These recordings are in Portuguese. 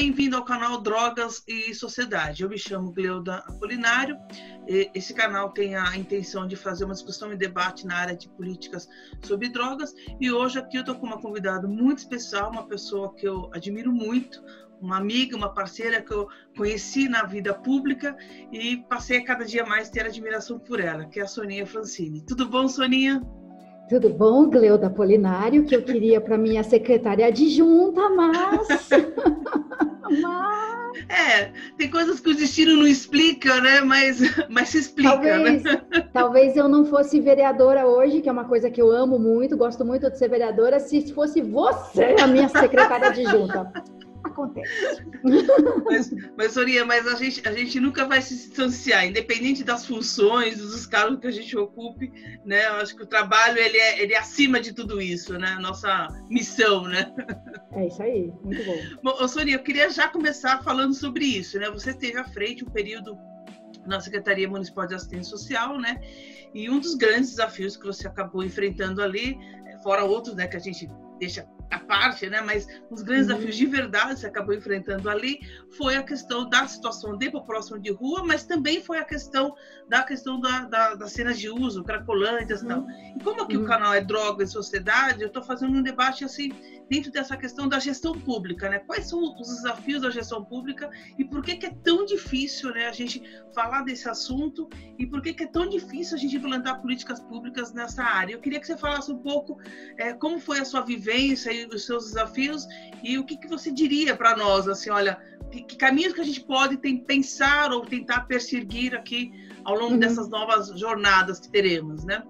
bem-vindo ao canal Drogas e Sociedade. Eu me chamo Gleuda Apolinário. Esse canal tem a intenção de fazer uma discussão e debate na área de políticas sobre drogas. E hoje aqui eu estou com uma convidada muito especial, uma pessoa que eu admiro muito, uma amiga, uma parceira que eu conheci na vida pública e passei a cada dia mais ter admiração por ela, que é a Soninha Francini. Tudo bom, Soninha? Tudo bom, Gleuda Apolinário, que eu queria para minha secretária adjunta, mas... tem coisas que o destino não explica, né? Mas se explica, talvez eu não fosse vereadora hoje, que é uma coisa que eu amo muito, gosto muito de ser vereadora, se fosse você a minha secretária adjunta. Acontece. Mas Soninha, a gente nunca vai se distanciar, independente das funções, dos cargos que a gente ocupe, né? Eu acho que o trabalho ele é acima de tudo isso, né? Nossa missão, né? É isso aí, muito bom. Bom, Soninha, eu queria já começar falando sobre isso, né? Você esteve à frente um período na Secretaria Municipal de Assistência Social, né? E um dos grandes desafios que você acabou enfrentando ali, fora outros, né, que a gente deixa à parte, né, mas os grandes desafios de verdade que você acabou enfrentando ali foi a questão da situação de população de rua, mas também foi a questão das cenas de uso, cracolândias e tal. E como aqui o canal é Droga e Sociedade, eu estou fazendo um debate assim, dentro dessa questão da gestão pública, né? Quais são os desafios da gestão pública e por que é tão difícil, né, a gente falar desse assunto e por que é tão difícil a gente implantar políticas públicas nessa área. Eu queria que você falasse um pouco como foi a sua vivência e os seus desafios e o que você diria para nós, assim, olha, que caminhos que a gente pode pensar ou tentar perseguir aqui ao longo dessas novas jornadas que teremos, né?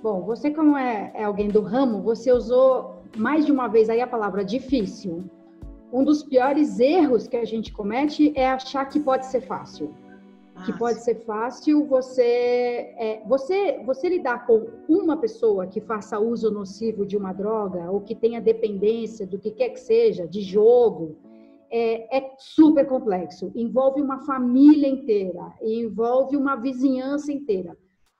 Bom, você como é alguém do ramo, você usou mais de uma vez aí a palavra difícil. Um dos piores erros que a gente comete é achar que pode ser fácil. Que pode ser fácil você lidar com uma pessoa que faça uso nocivo de uma droga ou que tenha dependência do que quer que seja, de jogo, é super complexo. Envolve uma família inteira, envolve uma vizinhança inteira.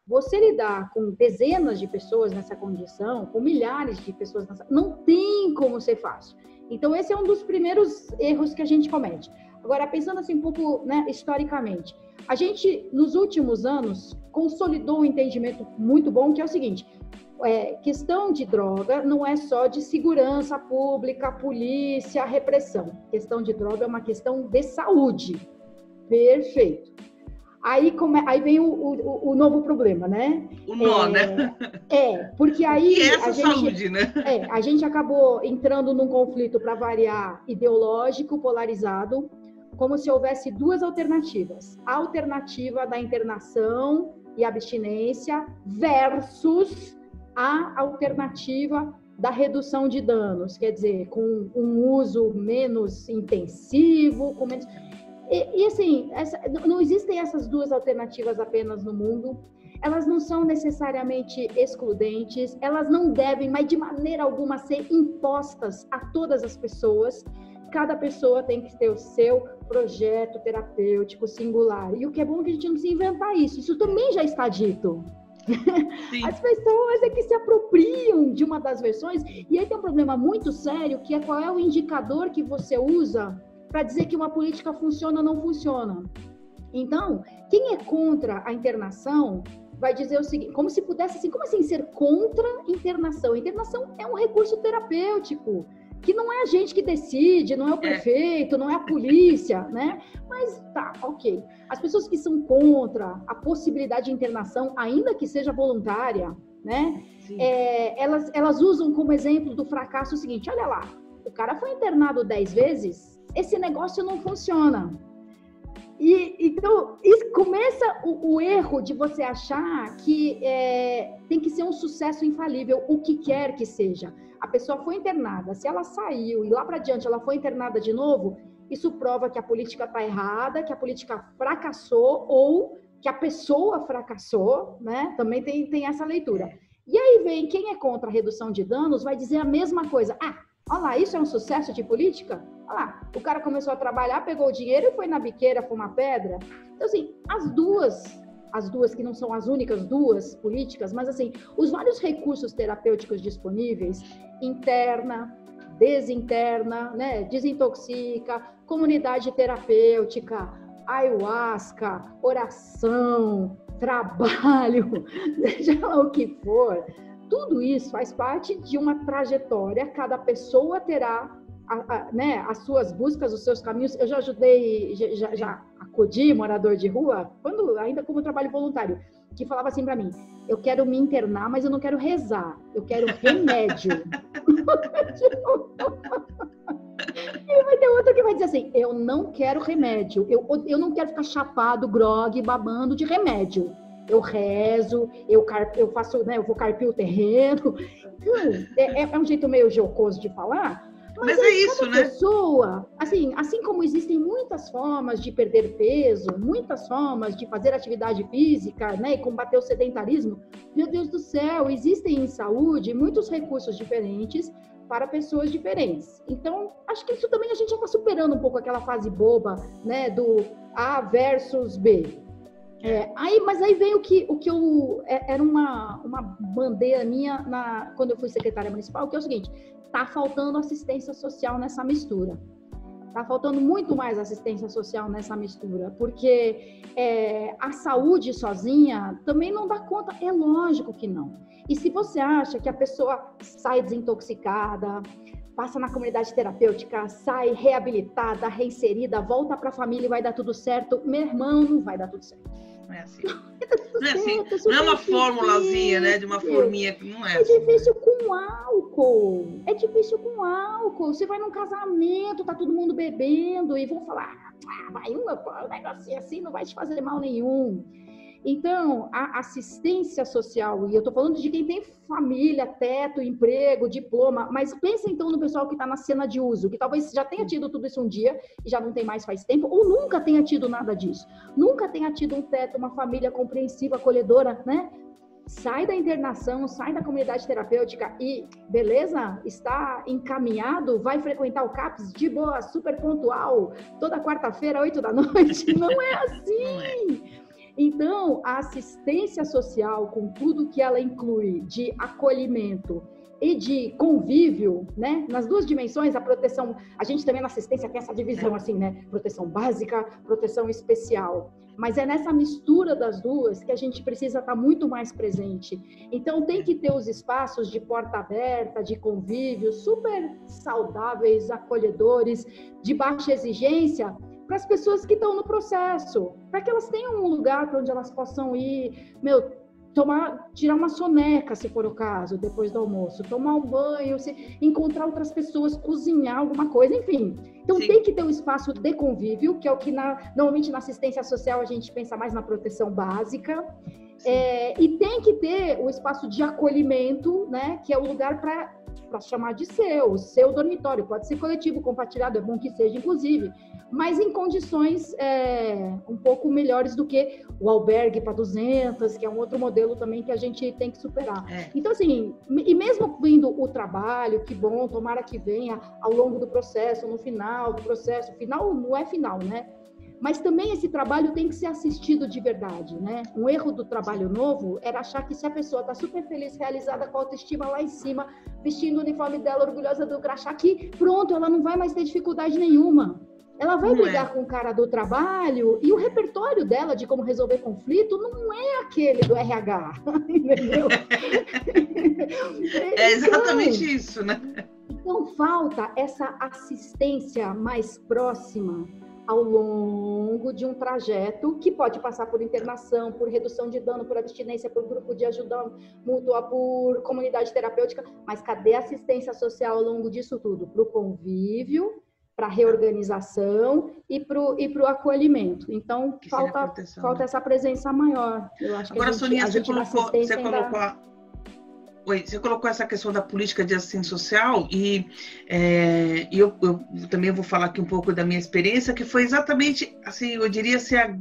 Você lidar com dezenas de pessoas nessa condição, com milhares de pessoas não tem como ser fácil. Então, esse é um dos primeiros erros que a gente comete. Agora, pensando assim um pouco, né, historicamente, a gente, nos últimos anos, consolidou um entendimento muito bom, que é o seguinte, questão de droga não é só de segurança pública, polícia, repressão. Questão de droga é uma questão de saúde. Perfeito. Aí vem o novo problema, né? O nó, né? Porque aí... E essa saúde, né? A gente acabou entrando num conflito, para variar, ideológico, polarizado, como se houvesse duas alternativas. A alternativa da internação e abstinência versus a alternativa da redução de danos, quer dizer, com um uso menos intensivo, com menos... E assim, não existem essas duas alternativas apenas no mundo, elas não são necessariamente excludentes, elas não devem, mas de maneira alguma, ser impostas a todas as pessoas. Cada pessoa tem que ter o seu projeto terapêutico singular. E o que é bom é que a gente não precisa inventar isso. Isso também já está dito. Sim. As pessoas que se apropriam de uma das versões. E aí tem um problema muito sério, que é qual é o indicador que você usa para dizer que uma política funciona ou não funciona. Então, quem é contra a internação vai dizer o seguinte, como se pudesse, assim, como assim ser contra a internação? A internação é um recurso terapêutico, que não é a gente que decide, não é o prefeito, não é a polícia, né? Mas tá, ok. As pessoas que são contra a possibilidade de internação, ainda que seja voluntária, né? Elas usam como exemplo do fracasso o seguinte, olha lá, o cara foi internado 10 vezes, esse negócio não funciona. Então, começa o erro de você achar que tem que ser um sucesso infalível, o que quer que seja. A pessoa foi internada, se ela saiu e lá para diante ela foi internada de novo, isso prova que a política está errada, que a política fracassou ou que a pessoa fracassou, né? Também tem essa leitura. E aí vem quem é contra a redução de danos, vai dizer a mesma coisa. Olha lá, isso é um sucesso de política? Olha lá, o cara começou a trabalhar, pegou o dinheiro e foi na biqueira fumar pedra. Então, assim, as duas que não são as únicas duas políticas, mas, assim, os vários recursos terapêuticos disponíveis, interna, desinterna, né? Desintoxica, comunidade terapêutica, ayahuasca, oração, trabalho, seja lá o que for. Tudo isso faz parte de uma trajetória, cada pessoa terá né, as suas buscas, os seus caminhos. Eu já ajudei, já acudi morador de rua, ainda como trabalho voluntário, que falava assim para mim: eu quero me internar, mas eu não quero rezar, eu quero remédio. E vai ter outro que vai dizer assim: eu não quero remédio, eu não quero ficar chapado, grogue, babando de remédio. Eu rezo, eu faço, né, eu vou carpir o terreno. É um jeito meio jocoso de falar, mas é isso, né? Pessoa, assim como existem muitas formas de perder peso, muitas formas de fazer atividade física, né, e combater o sedentarismo, meu Deus do céu, existem em saúde muitos recursos diferentes para pessoas diferentes. Então, acho que isso também a gente já está superando um pouco aquela fase boba, né, do A versus B. Mas aí veio o que era uma bandeira minha quando eu fui secretária municipal, que é o seguinte: tá faltando assistência social nessa mistura. Tá faltando muito mais assistência social nessa mistura, porque a saúde sozinha também não dá conta. É lógico que não. E se você acha que a pessoa sai desintoxicada, passa na comunidade terapêutica, sai reabilitada, reinserida, volta para a família e vai dar tudo certo, meu irmão, não vai dar tudo certo. Não é assim. Não é assim. Não é uma formulazinha, né? De uma forminha que não é. É difícil com álcool. É difícil com álcool. Você vai num casamento, tá todo mundo bebendo e vão falar: vai um negocinho assim não vai te fazer mal nenhum. Então, a assistência social, e eu estou falando de quem tem família, teto, emprego, diploma, mas pensa então no pessoal que está na cena de uso, que talvez já tenha tido tudo isso um dia e já não tem mais faz tempo, ou nunca tenha tido nada disso. Nunca tenha tido um teto, uma família compreensiva, acolhedora, né? Sai da internação, sai da comunidade terapêutica e, beleza, está encaminhado, vai frequentar o CAPS de boa, super pontual, toda quarta-feira, 8 da noite. Não é assim! Não é. Então, a assistência social, com tudo que ela inclui de acolhimento e de convívio, né? Nas duas dimensões, a proteção, a gente também na assistência tem essa divisão assim, né? Proteção básica, proteção especial. Mas é nessa mistura das duas que a gente precisa estar muito mais presente. Então, tem que ter os espaços de porta aberta, de convívio, super saudáveis, acolhedores, de baixa exigência, para as pessoas que estão no processo, para que elas tenham um lugar para onde elas possam ir, tirar uma soneca, se for o caso, depois do almoço, tomar um banho, encontrar outras pessoas, cozinhar alguma coisa, enfim. Então, Sim. Tem que ter um espaço de convívio, que é o que normalmente na assistência social a gente pensa mais na proteção básica, e tem que ter o espaço de acolhimento, né, que é o lugar para chamar de seu dormitório, pode ser coletivo, compartilhado, é bom que seja, inclusive, mas em condições um pouco melhores do que o albergue para 200, que é um outro modelo também que a gente tem que superar. Então, assim, e mesmo vindo o trabalho, que bom, tomara que venha ao longo do processo, no final do processo, final não é final, né? Mas também esse trabalho tem que ser assistido de verdade, né? Um erro do trabalho novo era achar que se a pessoa está super feliz, realizada, com a autoestima lá em cima, vestindo o uniforme dela, orgulhosa do crachá, que pronto, ela não vai mais ter dificuldade nenhuma. Ela vai brigar com o cara do trabalho e o repertório dela de como resolver conflito não é aquele do RH, entendeu? É exatamente isso, né? Então, falta essa assistência mais próxima ao longo de um trajeto que pode passar por internação, por redução de dano, por abstinência, por grupo de ajuda mútua, por comunidade terapêutica, mas cadê a assistência social ao longo disso tudo? Para o convívio, para a reorganização e para o acolhimento. Então, falta essa presença maior. Eu acho Agora, que Soninha, você colocou essa questão da política de assistência social e eu também vou falar aqui um pouco da minha experiência, que foi exatamente, assim, eu diria ser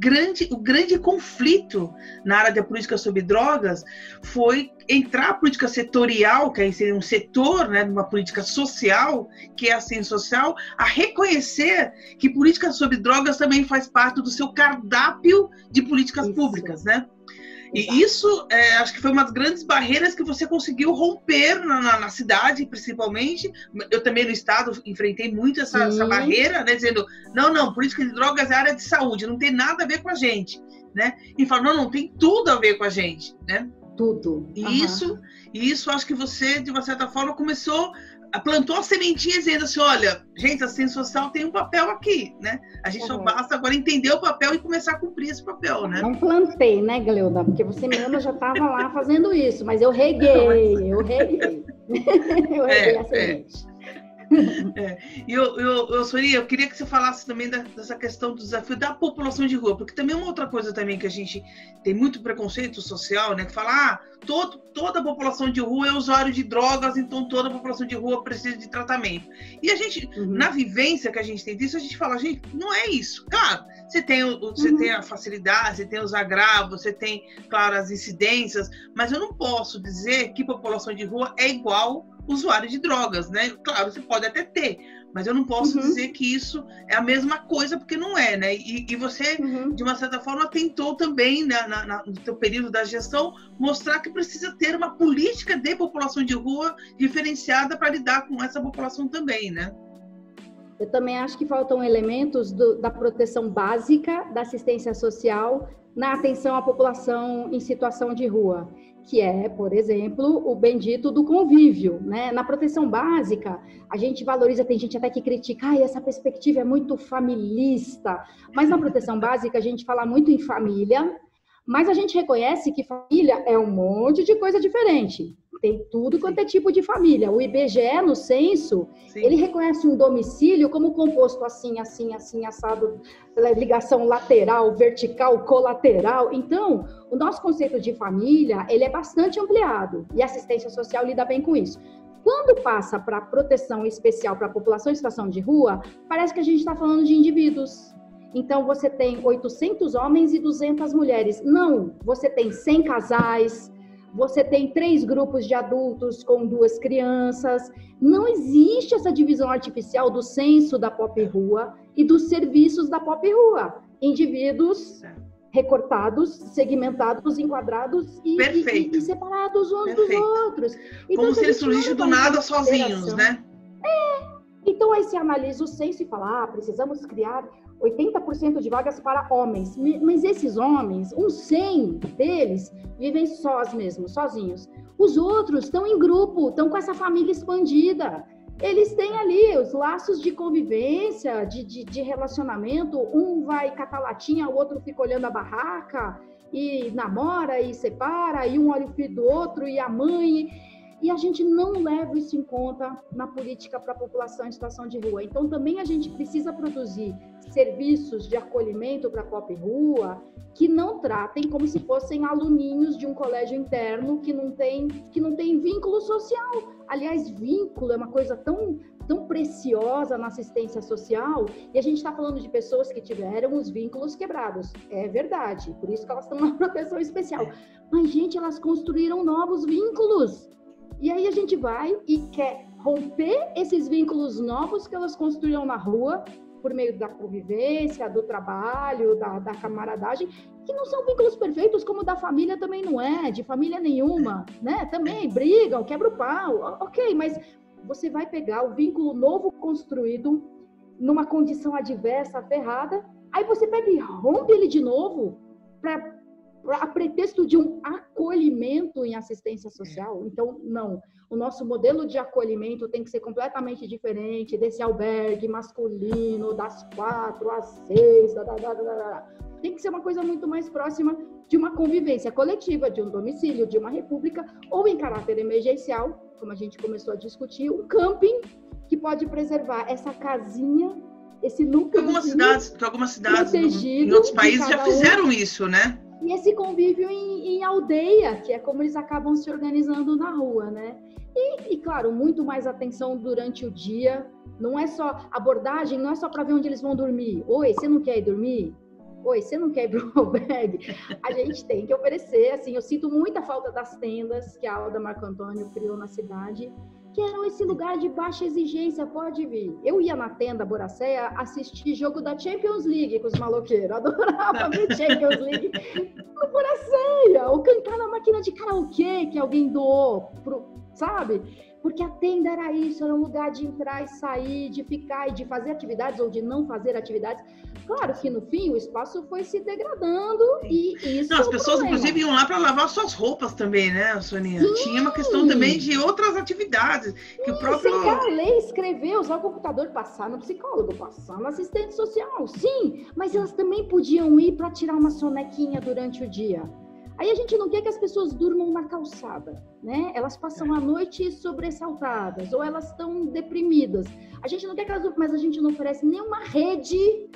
o grande conflito na área da política sobre drogas foi entrar a política setorial, que aí seria um setor, né, de uma política social, que é a assistência social, a reconhecer que política sobre drogas também faz parte do seu cardápio de políticas públicas, né? E isso, acho que foi uma das grandes barreiras que você conseguiu romper na cidade, principalmente. Eu também no estado enfrentei muito essa barreira, né? Dizendo, não, política de drogas é área de saúde, não tem nada a ver com a gente, né? E fala, não, tem tudo a ver com a gente, né? Tudo. E isso acho que você, de uma certa forma, plantou a sementinha dizendo assim, olha, gente, a assistência social tem um papel aqui, né? A gente só basta agora entender o papel e começar a cumprir esse papel, né? Não plantei, né, Gleuda? Porque você mesma já estava lá fazendo isso, mas eu reguei. Eu reguei a semente. E Sori, eu queria que você falasse também dessa questão do desafio da população de rua, porque também é uma outra coisa também que a gente tem muito preconceito social, né? Que fala, toda a população de rua é usuário de drogas, então toda a população de rua precisa de tratamento. E a gente, na vivência que a gente tem disso, a gente fala, gente, não é isso. Claro, você tem a facilidade, você tem os agravos, você tem, claro, as incidências, mas eu não posso dizer que população de rua é igual usuário de drogas, né? Claro, você pode até ter, mas eu não posso dizer que isso é a mesma coisa, porque não é, né? E você, de uma certa forma, tentou também, né, no seu período da gestão, mostrar que precisa ter uma política de população de rua diferenciada para lidar com essa população também, né? Eu também acho que faltam elementos da proteção básica da assistência social na atenção à população em situação de rua, que é, por exemplo, o bendito do convívio, né? Na proteção básica, a gente valoriza, tem gente até que critica, essa perspectiva é muito familista, mas na proteção básica a gente fala muito em família, mas a gente reconhece que família é um monte de coisa diferente. Tem tudo quanto é tipo de família. O IBGE, no censo, ele reconhece um domicílio como composto assim, assado, ligação lateral, vertical, colateral. Então, o nosso conceito de família, ele é bastante ampliado. E a assistência social lida bem com isso. Quando passa para proteção especial para a população em situação de rua, parece que a gente está falando de indivíduos. Então, você tem 800 homens e 200 mulheres. Não, você tem 100 casais, você tem 3 grupos de adultos com 2 crianças. Não existe essa divisão artificial do censo da Pop Rua e dos serviços da Pop Rua. Indivíduos recortados, segmentados, enquadrados e separados uns dos outros. Então, como se eles surgissem do nada sozinhos, né? Então, aí se analisa o censo e fala, precisamos criar 80% de vagas para homens. Mas esses homens, uns 100 deles, vivem sozinhos. Os outros estão em grupo, estão com essa família expandida. Eles têm ali os laços de convivência, de relacionamento. Um vai catar latinha, o outro fica olhando a barraca, e namora, e separa, e um olha o filho do outro, e a mãe... E a gente não leva isso em conta na política para a população em situação de rua. Então, também a gente precisa produzir serviços de acolhimento para a Pop Rua que não tratem como se fossem aluninhos de um colégio interno que não tem vínculo social. Aliás, vínculo é uma coisa tão preciosa na assistência social, e a gente está falando de pessoas que tiveram os vínculos quebrados. É verdade, por isso que elas estão na proteção especial. Mas, gente, elas construíram novos vínculos. E aí a gente vai e quer romper esses vínculos novos que elas construíram na rua, por meio da convivência, do trabalho, da camaradagem, que não são vínculos perfeitos, como o da família também não é, de família nenhuma, né? Também brigam, quebra o pau, ok, mas você vai pegar o vínculo novo construído numa condição adversa, ferrada, aí você pega e rompe ele de novo a pretexto de um acolhimento em assistência social. Então, não. O nosso modelo de acolhimento tem que ser completamente diferente desse albergue masculino, das 4 às 6, tem que ser uma coisa muito mais próxima de uma convivência coletiva, de um domicílio, de uma república, ou em caráter emergencial, como a gente começou a discutir, um camping que pode preservar essa casinha, esse núcleo. Algumas cidades em outros países já fizeram isso, né? E esse convívio em aldeia, que é como eles acabam se organizando na rua, né? E claro, muito mais atenção durante o dia. Não é só abordagem, não é só para ver onde eles vão dormir. Oi, você não quer ir dormir? Oi, você não quer ir pro albergue? A gente tem que oferecer, assim, eu sinto muita falta das tendas que a Alda Marco Antônio criou na cidade. que era esse lugar de baixa exigência, pode vir. Eu ia na tenda Boracéia assistir jogo da Champions League com os maloqueiros, adorava ver Champions League no Boracéia, ou cantar na máquina de karaokê que alguém doou, sabe? Porque a tenda era isso, era um lugar de entrar e sair, de ficar e de fazer atividades ou de não fazer atividades. Claro que no fim o espaço foi se degradando e isso. Não, as pessoas, inclusive, iam lá para lavar suas roupas também, né, Soninha? Sim. Tinha uma questão também de outras atividades. Que o próprio... Sentar, ler, escrever, usar o computador, passar no psicólogo, passar no assistente social. Sim, mas elas também podiam ir para tirar uma sonequinha durante o dia. Aí a gente não quer que as pessoas durmam na calçada, né? Elas passam a noite sobressaltadas ou elas estão deprimidas. A gente não quer que elas durmam, mas a gente não oferece nenhuma rede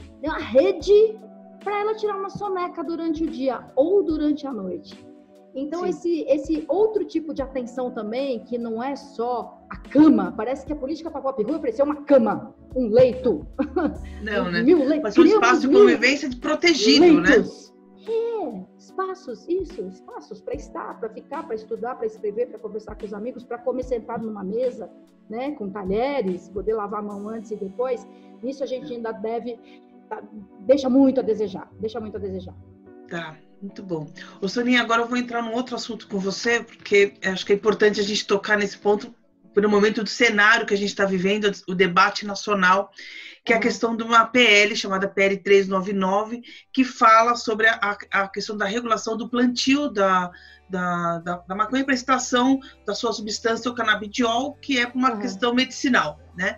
para ela tirar uma soneca durante o dia ou durante a noite. Então, esse outro tipo de atenção também, que não é só a cama, parece que a política para Pop Rua ofereceu uma cama, um leito. Não, né? Mas um espaço de convivência protegido, leitos. Né? Espaços para estar, para ficar, para estudar, para escrever, para conversar com os amigos, para comer sentado numa mesa, né, com talheres, poder lavar a mão antes e depois. Isso a gente ainda deixa muito a desejar. Tá, muito bom. Ô, Soninha, agora eu vou entrar num outro assunto com você, porque acho que é importante a gente tocar nesse ponto, pelo momento do cenário que a gente está vivendo, o debate nacional, que é a questão de uma PL chamada PL 399, que fala sobre a questão da regulação do plantio da maconha para extração da sua substância, o canabidiol, que é uma questão medicinal, né?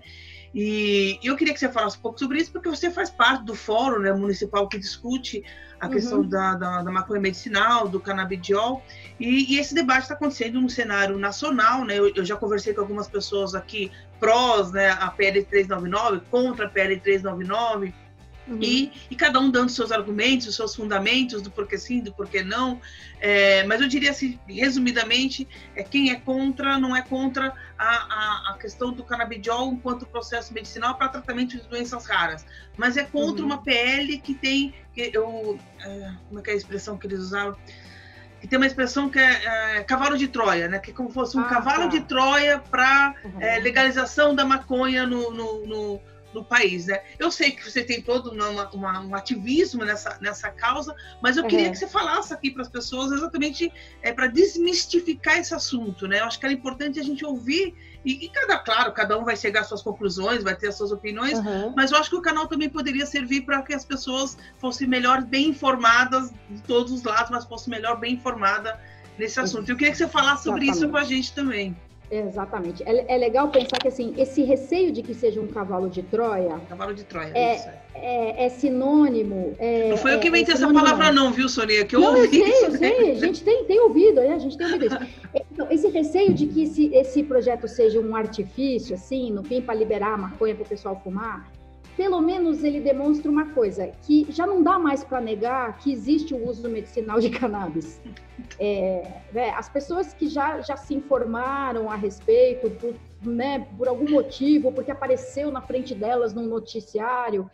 E eu queria que você falasse um pouco sobre isso, porque você faz parte do fórum, né, municipal que discute a questão da maconha medicinal, do canabidiol, e esse debate está acontecendo no cenário nacional, né? Eu já conversei com algumas pessoas aqui prós, né, a PL 399, contra a PL 399, e cada um dando seus argumentos, seus fundamentos do porquê sim, do porquê não. Mas eu diria assim, resumidamente, quem é contra, não é contra a questão do canabidiol enquanto processo medicinal para tratamento de doenças raras, mas é contra uma PL que tem, como é que é a expressão que eles usaram? Que tem uma expressão que é cavalo de Troia, né? Que é como se fosse um cavalo de Troia para legalização da maconha no país, né? Eu sei que você tem todo um ativismo nessa causa, mas eu queria que você falasse aqui para as pessoas exatamente para desmistificar esse assunto, né? Eu acho que era importante a gente ouvir e cada um vai chegar às suas conclusões, vai ter as suas opiniões, mas eu acho que o canal também poderia servir para que as pessoas fossem melhor bem informadas de todos os lados, mas fossem melhor bem informadas nesse assunto. Eu queria que você falasse sobre isso com a gente também. Exatamente. É legal pensar que assim, esse receio de que seja um cavalo de Troia. Cavalo de Troia, é sinônimo. Não foi eu que inventei essa palavra, não, viu, Sonia? Que eu ouvi. Eu sei. A gente tem ouvido, né? A gente tem ouvido isso. Então, esse receio de que esse projeto seja um artifício, assim, no fim, para liberar a maconha para o pessoal fumar, pelo menos ele demonstra uma coisa, que já não dá mais para negar que existe o uso medicinal de cannabis. As pessoas que já se informaram a respeito por algum motivo, porque apareceu na frente delas num noticiário,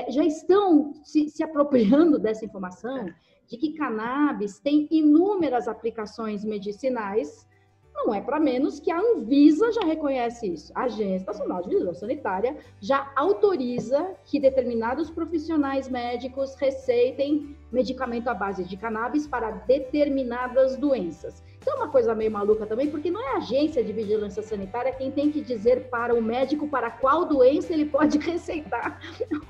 já estão se apropriando dessa informação de que cannabis tem inúmeras aplicações medicinais. Não é para menos que a Anvisa já reconhece isso. A Agência Nacional de Vigilância Sanitária já autoriza que determinados profissionais médicos receitem medicamento à base de cannabis para determinadas doenças. Então é uma coisa meio maluca também, porque não é a Agência de Vigilância Sanitária quem tem que dizer para o médico para qual doença ele pode receitar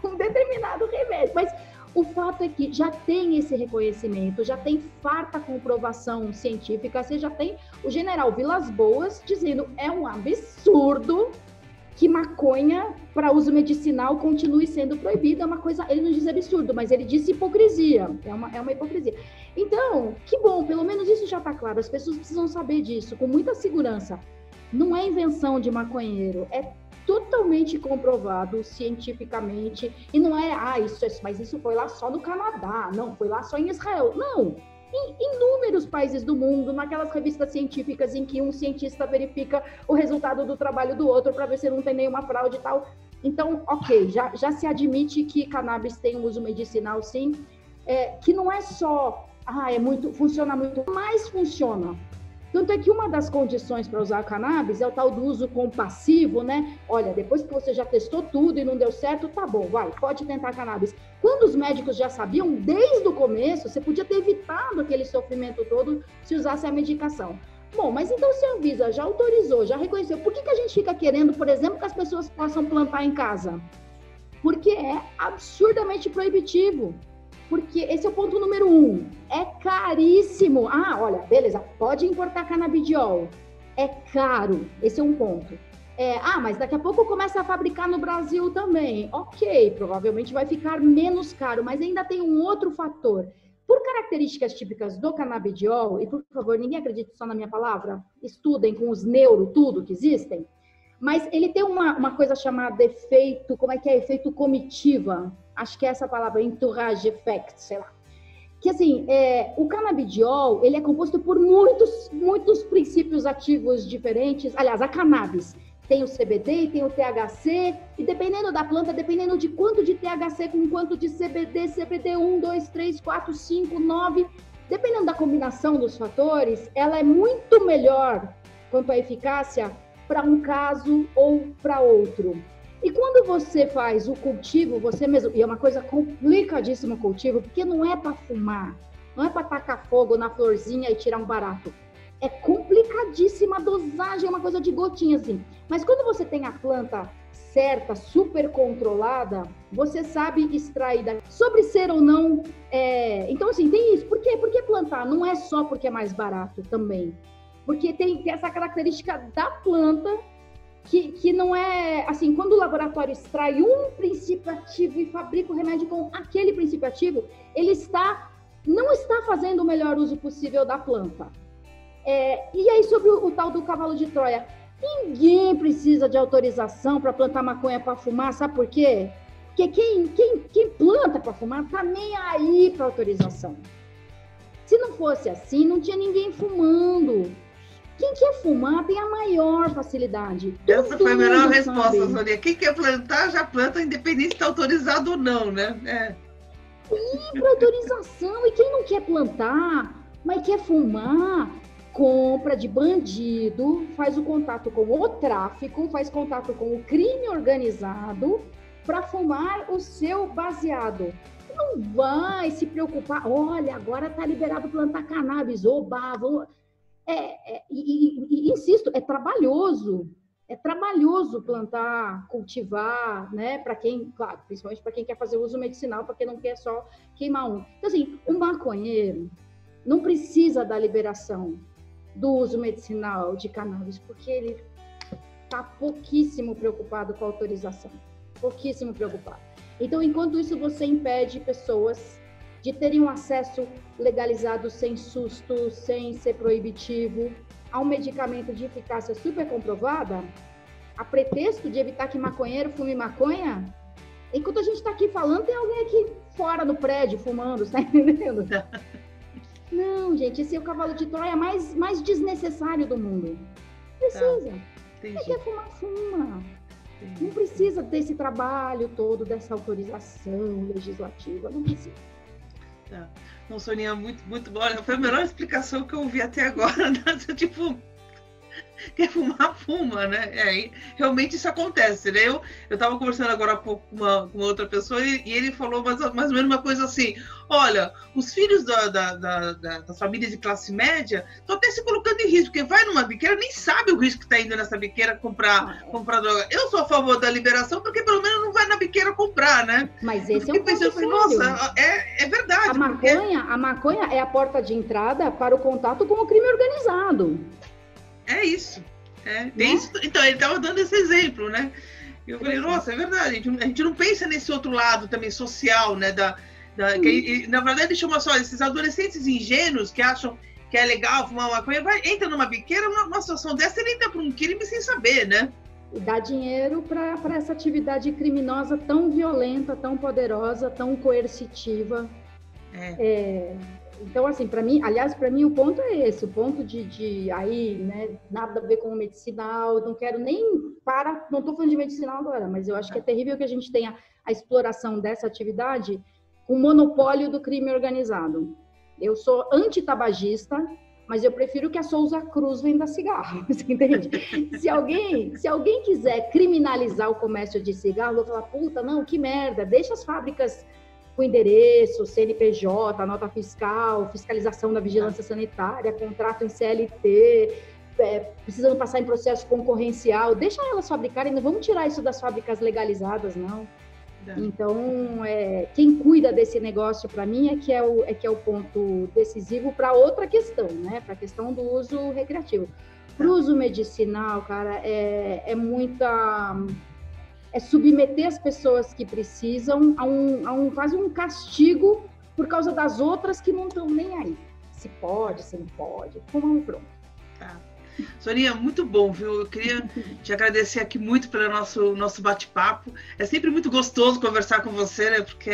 um determinado remédio. Mas o fato é que já tem esse reconhecimento, já tem farta comprovação científica, você já tem o general Vilas Boas dizendo é um absurdo que maconha para uso medicinal continue sendo proibida. É uma coisa, ele não diz absurdo, mas ele diz hipocrisia, é uma hipocrisia. Então, que bom, pelo menos isso já está claro, as pessoas precisam saber disso com muita segurança. Não é invenção de maconheiro, é totalmente comprovado cientificamente, e não mas isso foi lá só no Canadá, não, foi lá só em Israel, não, em inúmeros países do mundo, naquelas revistas científicas em que um cientista verifica o resultado do trabalho do outro para ver se não tem nenhuma fraude e tal. Então, ok, já se admite que cannabis tem um uso medicinal, sim, que não é só, funciona muito, mas funciona. Tanto é que uma das condições para usar cannabis é o tal do uso compassivo, né? Olha, depois que você já testou tudo e não deu certo, tá bom, vai, pode tentar cannabis. Quando os médicos já sabiam, desde o começo, você podia ter evitado aquele sofrimento todo se usasse a medicação. Bom, mas então se a Anvisa já autorizou, já reconheceu, por que a gente fica querendo, por exemplo, que as pessoas possam plantar em casa? Porque é absurdamente proibitivo. Porque esse é o ponto número 1. É caríssimo. Ah, olha, beleza, pode importar canabidiol. É caro. Esse é um ponto. Mas daqui a pouco começa a fabricar no Brasil também. Ok, provavelmente vai ficar menos caro, mas ainda tem um outro fator. Por características típicas do canabidiol, e por favor, ninguém acredite só na minha palavra, estudem com os tudo que existem, mas ele tem uma coisa chamada efeito, efeito comitiva. Acho que é essa palavra, entourage effect, sei lá. Que assim, o canabidiol, ele é composto por muitos princípios ativos diferentes. Aliás, a cannabis tem o CBD e tem o THC, e dependendo da planta, dependendo de quanto de THC com quanto de CBD, CBD 1, 2, 3, 4, 5, 9, dependendo da combinação dos fatores, ela é muito melhor quanto à eficácia para um caso ou para outro. E quando você faz o cultivo, você mesmo, e é uma coisa complicadíssima o cultivo, porque não é para fumar, não é para tacar fogo na florzinha e tirar um barato. É complicadíssima a dosagem, é uma coisa de gotinha assim. Mas quando você tem a planta certa, super controlada, você sabe extrair sobre ser ou não. Então, assim, tem isso. Por quê? Porque plantar não é só porque é mais barato também. Porque tem essa característica da planta que não é... Assim, quando o laboratório extrai um princípio ativo e fabrica o remédio com aquele princípio ativo, ele não está fazendo o melhor uso possível da planta. E aí, sobre o tal do cavalo de Troia, ninguém precisa de autorização para plantar maconha para fumar, sabe por quê? Porque quem planta para fumar tá nem aí para autorização. Se não fosse assim, não tinha ninguém fumando. Quem quer fumar tem a maior facilidade. Essa foi a melhor resposta, Sonia. Quem quer plantar, já planta, independente se está autorizado ou não, né? E para autorização. E quem não quer plantar, mas quer fumar, compra de bandido, faz o contato com o tráfico, faz contato com o crime organizado para fumar o seu baseado. Não vai se preocupar, olha, agora está liberado plantar cannabis, oba, vamos... insisto, é trabalhoso plantar, cultivar, né, para quem, claro, principalmente para quem quer fazer uso medicinal, para quem não quer só queimar um. Então, assim, um maconheiro não precisa da liberação do uso medicinal de cannabis, porque ele está pouquíssimo preocupado com a autorização, pouquíssimo preocupado. Então, enquanto isso, você impede pessoas de terem um acesso legalizado sem susto, sem ser proibitivo, a um medicamento de eficácia super comprovada, a pretexto de evitar que maconheiro fume maconha. Enquanto a gente está aqui falando, tem alguém aqui fora no prédio fumando, tá entendendo? Não, gente, esse é o cavalo de Troia mais desnecessário do mundo. Precisa. Quem quer fumar, fuma. Não precisa desse trabalho todo, dessa autorização legislativa, não precisa. Não, Soninha, muito bom. Foi a melhor explicação que eu ouvi até agora. Né? Tipo, quer fumar, fuma, né? Realmente isso acontece, né? Eu estava conversando agora há pouco com uma outra pessoa e ele falou mais ou menos uma coisa assim: olha, os filhos das famílias de classe média estão até se colocando em risco, porque vai numa biqueira, nem sabe o risco que está indo nessa biqueira comprar droga. Eu sou a favor da liberação, porque pelo menos não vai na biqueira comprar, né? Mas esse é um ponto sério. Nossa, é verdade. A maconha é a porta de entrada para o contato com o crime organizado. É isso. Isso. Então, ele estava dando esse exemplo, né? Eu falei, nossa, é verdade. A gente não pensa nesse outro lado também social, né? Que, na verdade, ele chama só esses adolescentes ingênuos que acham que é legal fumar maconha, entra numa biqueira, uma situação dessa, ele entra para um crime sem saber, né? E dá dinheiro para essa atividade criminosa tão violenta, tão poderosa, tão coercitiva. Então, assim, para mim o ponto é esse, o ponto de aí, né, nada a ver com o medicinal, não quero nem não estou falando de medicinal agora, mas eu acho que é terrível que a gente tenha a exploração dessa atividade com o monopólio do crime organizado. Eu sou antitabagista, mas eu prefiro que a Souza Cruz venda cigarro, você entende? Se alguém quiser criminalizar o comércio de cigarro, eu vou falar, puta, não, que merda, deixa as fábricas com endereço, CNPJ, nota fiscal, fiscalização da vigilância sanitária, contrato em CLT, precisando passar em processo concorrencial, deixa elas fabricarem, não vamos tirar isso das fábricas legalizadas, não. Então, quem cuida desse negócio, para mim, é que é o ponto decisivo para outra questão, né? Para a questão do uso recreativo. Para o uso medicinal, cara, é submeter as pessoas que precisam a quase um castigo por causa das outras que não estão nem aí. Se pode, se não pode, como pronto. Tá. Soninha, muito bom, viu? Eu queria te agradecer aqui muito pelo nosso bate-papo. É sempre muito gostoso conversar com você, né? Porque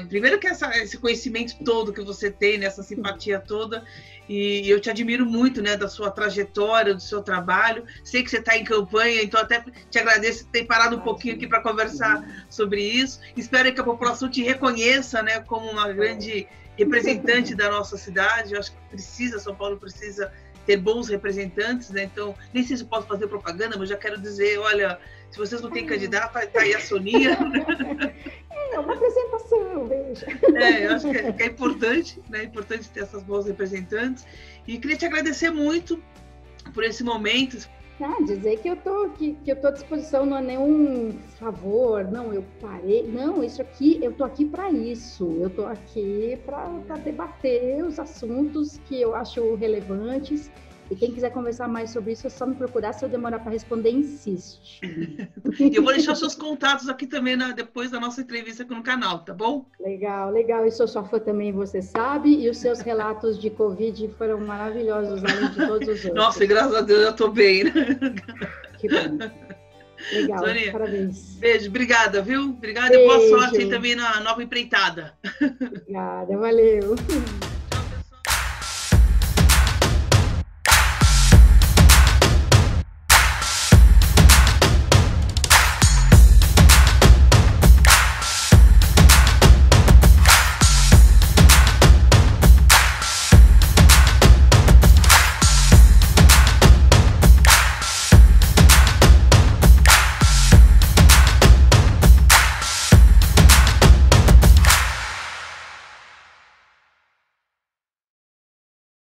primeiro que esse conhecimento todo que você tem, né? Essa simpatia toda, e eu te admiro muito, né? Da sua trajetória, do seu trabalho. Sei que você está em campanha, então até te agradeço por ter parado um pouquinho aqui para conversar sobre isso. Espero que a população te reconheça, né? Como uma grande representante da nossa cidade. Eu acho que São Paulo precisa ter bons representantes, né? Então, nem sei se eu posso fazer propaganda, mas já quero dizer, olha, se vocês não têm candidato, tá aí a Soninha. É uma apresentação, veja. Eu acho que é importante, né? É importante ter essas boas representantes. E queria te agradecer muito por esse momento. Dizer que eu tô à disposição, não é nenhum favor, não, eu parei, não, isso aqui, eu tô aqui para isso, eu tô aqui para debater os assuntos que eu acho relevantes, e quem quiser conversar mais sobre isso é só me procurar, se eu demorar para responder, insiste. E eu vou deixar seus contatos aqui também depois da nossa entrevista aqui no canal, tá bom? Legal, eu sou sua fã também, você sabe, e os seus relatos de Covid foram maravilhosos, além de todos os outros. Nossa, graças a Deus eu tô bem, né? Que bom. Legal, Soninha, parabéns. Beijo, obrigada, viu? Obrigada e boa sorte aí também na nova empreitada. Obrigada, valeu.